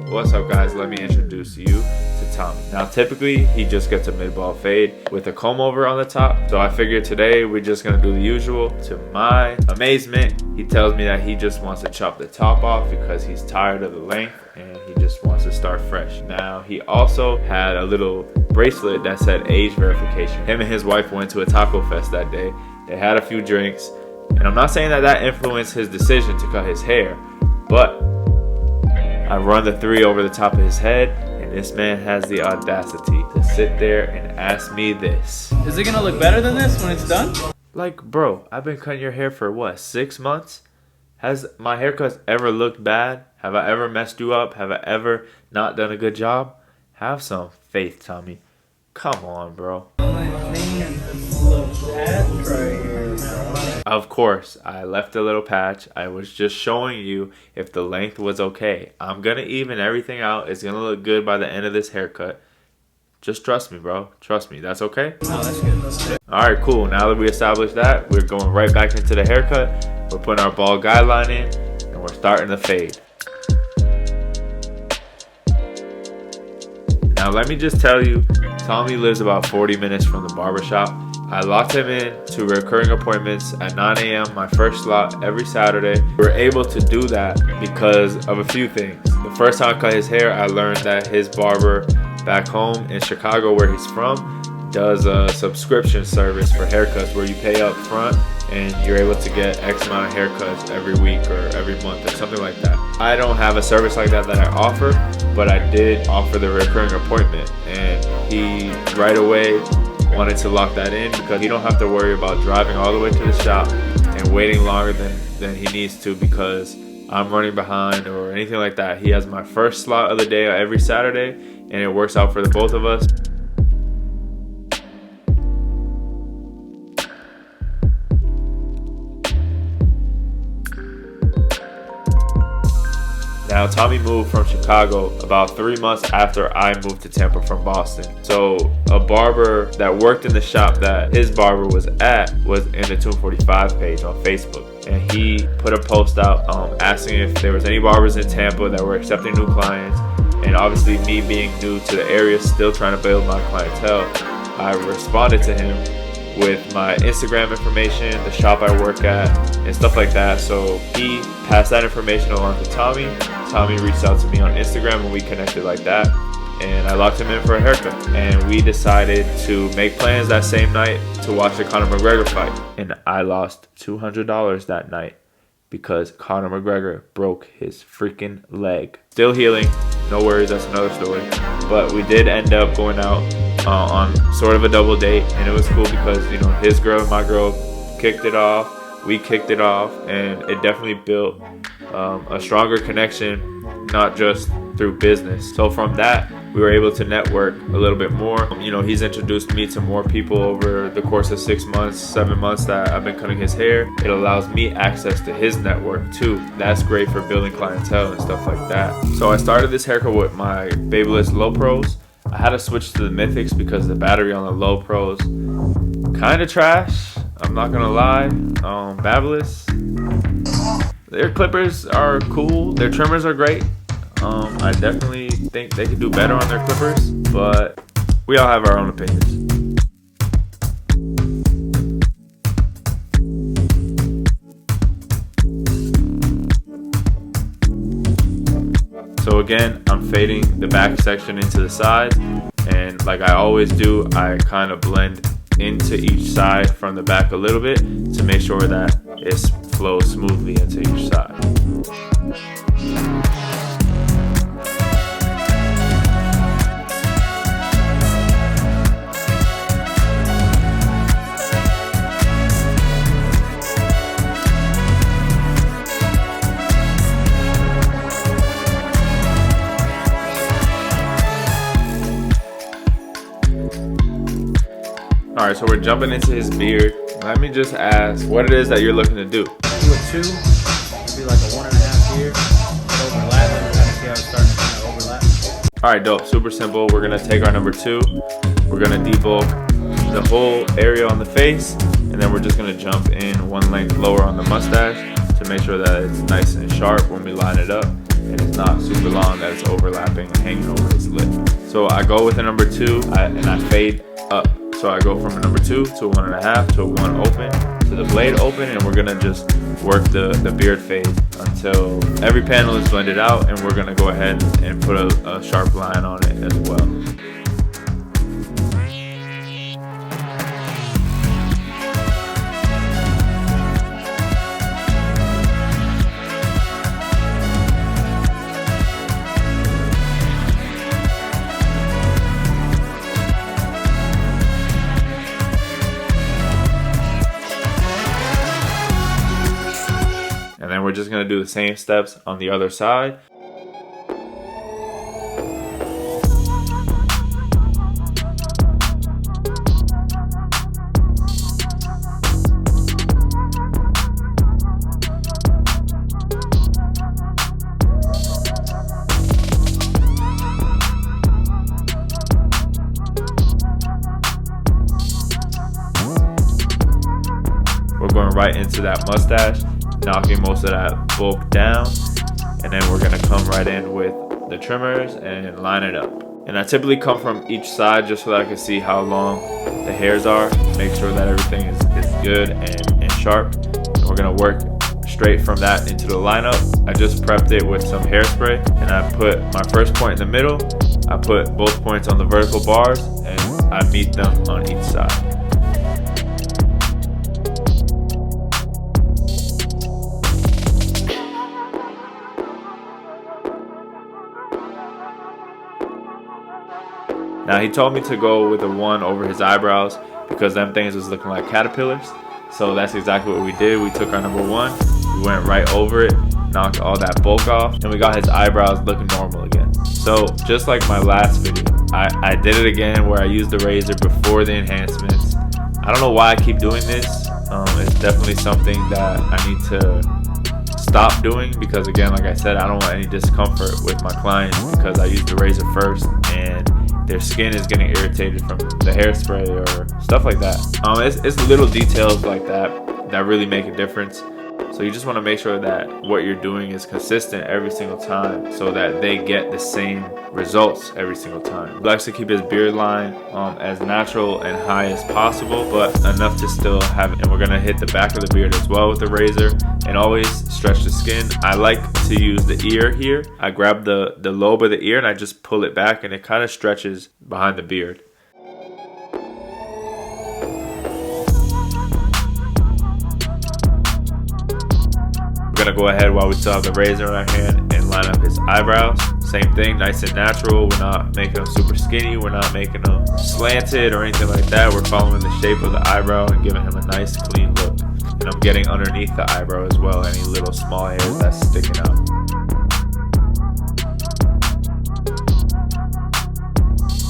What's up guys, let me introduce you to Tommy. Now typically he just gets a mid-ball fade with a comb over on the top, so I figured today we're just gonna do the usual. To my amazement, he tells me that he just wants to chop the top off because he's tired of the length and he just wants to start fresh. Now he also had a little bracelet that said age verification. Him and his wife went to a taco fest that day. They had a few drinks, and I'm not saying that that influenced his decision to cut his hair, but I run the 3 over the top of his head, and this man has the audacity to sit there and ask me this. Is it gonna look better than this when it's done? Like, bro, I've been cutting your hair for what, 6 months? Has my haircuts ever looked bad? Have I ever messed you up? Have I ever not done a good job? Have some faith, Tommy. Come on, bro. Of course, I left a little patch. I was just showing you if the length was okay. I'm gonna even everything out. It's gonna look good by the end of this haircut. Just trust me, bro. Trust me. That's okay? No, that's good. That's good. Alright, cool. Now that we established that, we're going right back into the haircut. We're putting our ball guideline in, and we're starting the fade. Now let me just tell you, Tommy lives about 40 minutes from the barbershop. I locked him in to recurring appointments at 9 a.m. my first slot every Saturday. We were able to do that because of a few things. The first time I cut his hair, I learned that his barber back home in Chicago, where he's from, does a subscription service for haircuts where you pay up front and you're able to get X amount of haircuts every week or every month or something like that. I don't have a service like that I offer, but I did offer the recurring appointment, and he right away wanted to lock that in because he don't have to worry about driving all the way to the shop and waiting longer than he needs to because I'm running behind or anything like that. He has my first slot of the day every Saturday, and it works out for the both of us. Now, Tommy moved from Chicago about 3 months after I moved to Tampa from Boston. So a barber that worked in the shop that his barber was at was in the 245 page on Facebook. And he put a post out asking if there was any barbers in Tampa that were accepting new clients. And obviously me being new to the area, still trying to build my clientele, I responded to him with my Instagram information, the shop I work at, and stuff like that. So he passed that information along to Tommy. Tommy reached out to me on Instagram and we connected like that. And I locked him in for a haircut. And we decided to make plans that same night to watch the Conor McGregor fight. And I lost $200 that night because Conor McGregor broke his freaking leg. Still healing, no worries, that's another story. But we did end up going out on sort of a double date, and it was cool because, you know, his girl and my girl kicked it off, we kicked it off, and it definitely built a stronger connection, not just through business. So from that, we were able to network a little bit more. You know, he's introduced me to more people over the course of 6 months, 7 months that I've been cutting his hair. It allows me access to his network too. That's great for building clientele and stuff like that. So I started this haircut with my Babyliss Low Pros. I had to switch to the Mythics because the battery on the Low Pros kind of trash. I'm not gonna lie. Babyliss, their clippers are cool. Their trimmers are great. I definitely think they could do better on their clippers, but we all have our own opinions. So again, I'm fading the back section into the sides, and like I always do, I kind of blend into each side from the back a little bit to make sure that it flows smoothly into each side. Alright, so we're jumping into his beard. Let me just ask what it is that you're looking to do. Do a 2, maybe like a 1.5 here. Overlap, and kind of see how it's starting to kind of overlap. Alright, dope. Super simple. We're going to take our number 2. We're going to debulk the whole area on the face, and then we're just going to jump in one length lower on the mustache to make sure that it's nice and sharp when we line it up. and it's not super long that it's overlapping and hanging over his lip. So I go with a number 2 and I fade up. So I go from a number 2 to a 1.5 to a 1 open to the blade open, and we're gonna just work the beard fade until every panel is blended out, and we're gonna go ahead and put a sharp line on it as well. And then we're just gonna do the same steps on the other side. We're going right into that mustache, knocking most of that bulk down, and then we're gonna come right in with the trimmers and line it up. And I typically come from each side just so that I can see how long the hairs are, make sure that everything is good and sharp. And we're gonna work straight from that into the lineup. I just prepped it with some hairspray, and I put my first point in the middle, I put both points on the vertical bars, and I meet them on each side. Now he told me to go with a 1 over his eyebrows because them things was looking like caterpillars. So that's exactly what we did. We took our number 1, we went right over it, knocked all that bulk off, and we got his eyebrows looking normal again. So just like my last video, I did it again where I used the razor before the enhancements. I don't know why I keep doing this. It's definitely something that I need to stop doing because, again, like I said, I don't want any discomfort with my clients because I use the razor first and their skin is getting irritated from the hairspray or stuff like that. It's little details like that really make a difference. So you just want to make sure that what you're doing is consistent every single time so that they get the same results every single time. He likes to keep his beard line as natural and high as possible, but enough to still have it. And we're gonna hit the back of the beard as well with the razor and always stretch the skin. I like to use the ear here. I grab the lobe of the ear and I just pull it back and it kind of stretches behind the beard. We're gonna go ahead while we still have the razor in our hand and line up his eyebrows. Same thing, nice and natural. We're not making them super skinny. We're not making them slanted or anything like that. We're following the shape of the eyebrow and giving him a nice clean look. And I'm getting underneath the eyebrow as well, any little small hairs that's sticking out.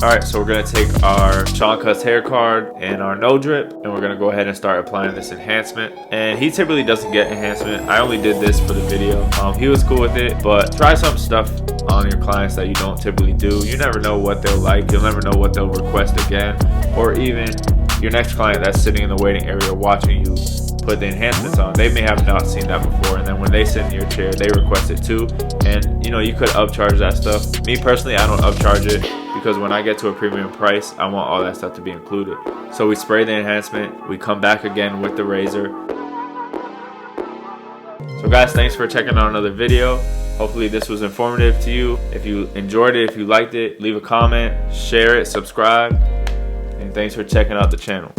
Alright, so we're going to take our Sean Cuts hair card and our no drip, and we're going to go ahead and start applying this enhancement. And he typically doesn't get enhancement. I only did this for the video. He was cool with it, but try some stuff on your clients that you don't typically do. You never know what they'll like. You'll never know what they'll request again. Or even your next client that's sitting in the waiting area watching you put the enhancements on. They may have not seen that before, and then when they sit in your chair, they request it too. And you know, you could upcharge that stuff. Me personally, I don't upcharge it because when I get to a premium price, I want all that stuff to be included. So we spray the enhancement, we come back again with the razor. So guys, thanks for checking out another video. Hopefully this was informative to you. If you enjoyed it, if you liked it, leave a comment, share it, subscribe, and thanks for checking out the channel.